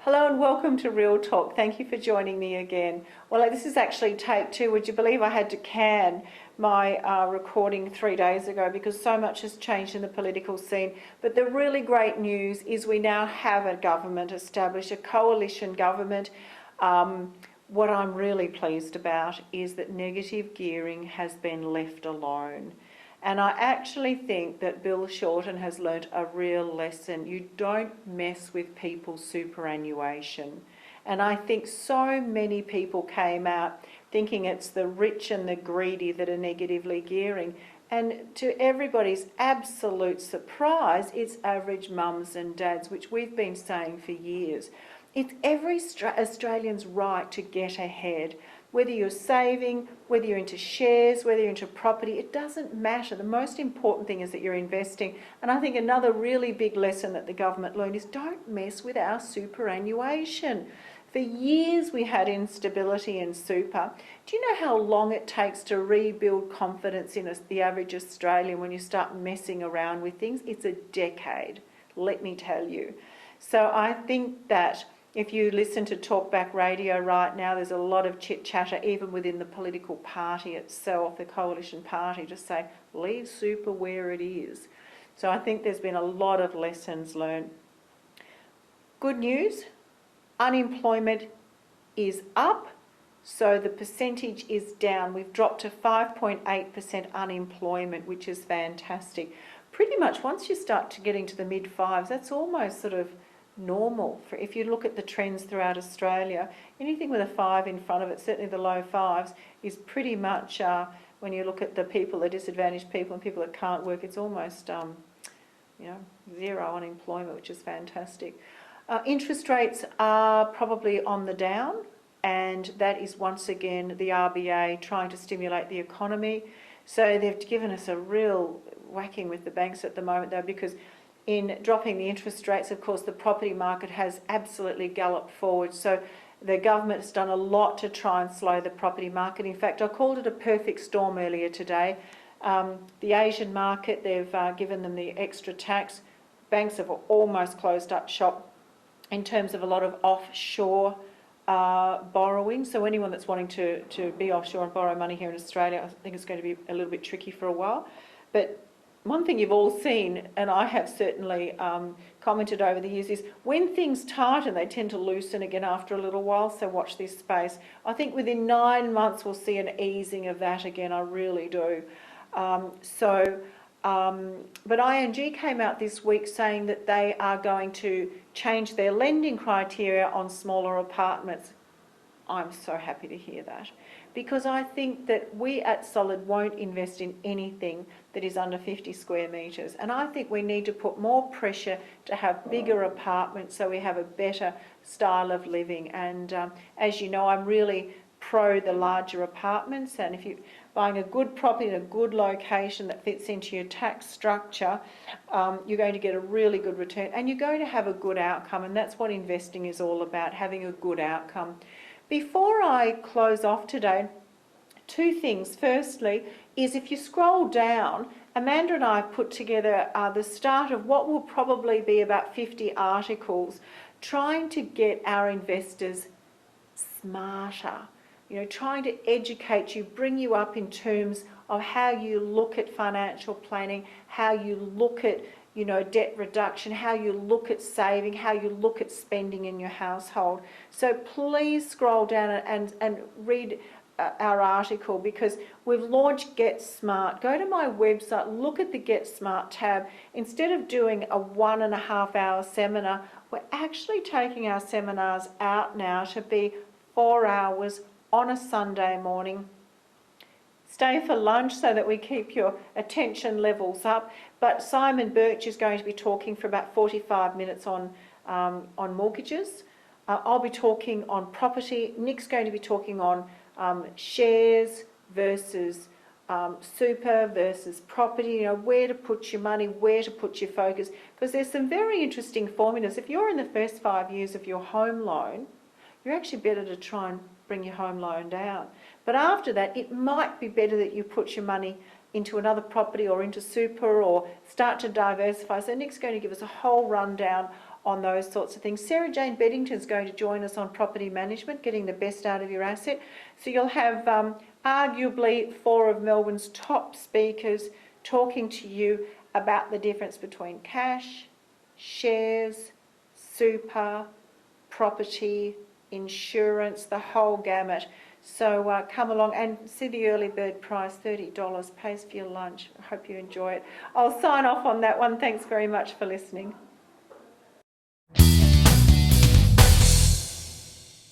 Hello and welcome to Real Talk. Thank you for joining me again. Well, this is actually take two. Would you believe I had to can my recording 3 days ago because so much has changed in the political scene. But the really great news is we now have a government established, a coalition government. What I'm really pleased about is that negative gearing has been left alone. And I actually think that Bill Shorten has learnt a real lesson. You don't mess with people's superannuation. And I think so many people came out thinking it's the rich and the greedy that are negatively gearing. And to everybody's absolute surprise, it's average mums and dads, which we've been saying for years. It's every Australian's right to get ahead. Whether you're saving, whether you're into shares, whether you're into property, it doesn't matter. The most important thing is that you're investing. And I think another really big lesson that the government learned is don't mess with our superannuation. For years we had instability in super. Do you know how long it takes to rebuild confidence in the average Australian when you start messing around with things? It's a decade, let me tell you. So I think that if you listen to Talkback Radio right now, there's a lot of chit-chatter even within the political party itself, the coalition party, to say, leave super where it is. So I think there's been a lot of lessons learned. Good news, unemployment is up, so the percentage is down. We've dropped to 5.8% unemployment, which is fantastic. Pretty much once you start to get into the mid-fives, that's almost sort of normal. If you look at the trends throughout Australia, anything with a 5 in front of it, certainly the low fives, is pretty much, when you look at the people, the disadvantaged people and people that can't work, it's almost zero unemployment, which is fantastic. Interest rates are probably on the down, and that is once again the RBA trying to stimulate the economy. So they've given us a real whacking with the banks at the moment though, because in dropping the interest rates, of course, the property market has absolutely galloped forward. So the government has done a lot to try and slow the property market. In fact, I called it a perfect storm earlier today. The Asian market, they've given them the extra tax. Banks have almost closed up shop in terms of a lot of offshore borrowing. So anyone that's wanting to be offshore and borrow money here in Australia, I think it's going to be a little bit tricky for a while. But one thing you've all seen, and I have certainly commented over the years, is when things tighten, they tend to loosen again after a little while, so watch this space. I think within 9 months we'll see an easing of that again, I really do. But ING came out this week saying that they are going to change their lending criteria on smaller apartments. I'm so happy to hear that, because I think that we at Solid won't invest in anything that is under 50 square metres. And I think we need to put more pressure to have bigger apartments so we have a better style of living. And as you know, I'm really pro the larger apartments. And if you're buying a good property in a good location that fits into your tax structure, you're going to get a really good return and you're going to have a good outcome. And that's what investing is all about, having a good outcome. Before I close off today, 2 things. Firstly, is if you scroll down, Amanda and I have put together the start of what will probably be about 50 articles trying to get our investors smarter, trying to educate you, bring you up in terms of how you look at financial planning, how you look at debt reduction, how you look at saving, how you look at spending in your household. So please scroll down and read our article, because we've launched Get Smart. Go to my website, look at the Get Smart tab. Instead of doing a 1.5 hour seminar, we're actually taking our seminars out now to be 4 hours on a Sunday morning. Stay for lunch so that we keep your attention levels up. But Simon Birch is going to be talking for about 45 minutes on mortgages. I'll be talking on property. Nick's going to be talking on shares versus super versus property, where to put your money, where to put your focus. Because there's some very interesting formulas. If you're in the first 5 years of your home loan, you're actually better to try and bring your home loan down. But after that, it might be better that you put your money into another property or into super or start to diversify. So Nick's going to give us a whole rundown on those sorts of things. Sarah Jane Beddington's going to join us on property management, getting the best out of your asset. So you'll have arguably 4 of Melbourne's top speakers talking to you about the difference between cash, shares, super, property, insurance, the whole gamut. So come along and see the early bird price, $30, pays for your lunch. I hope you enjoy it. I'll sign off on that one. Thanks very much for listening.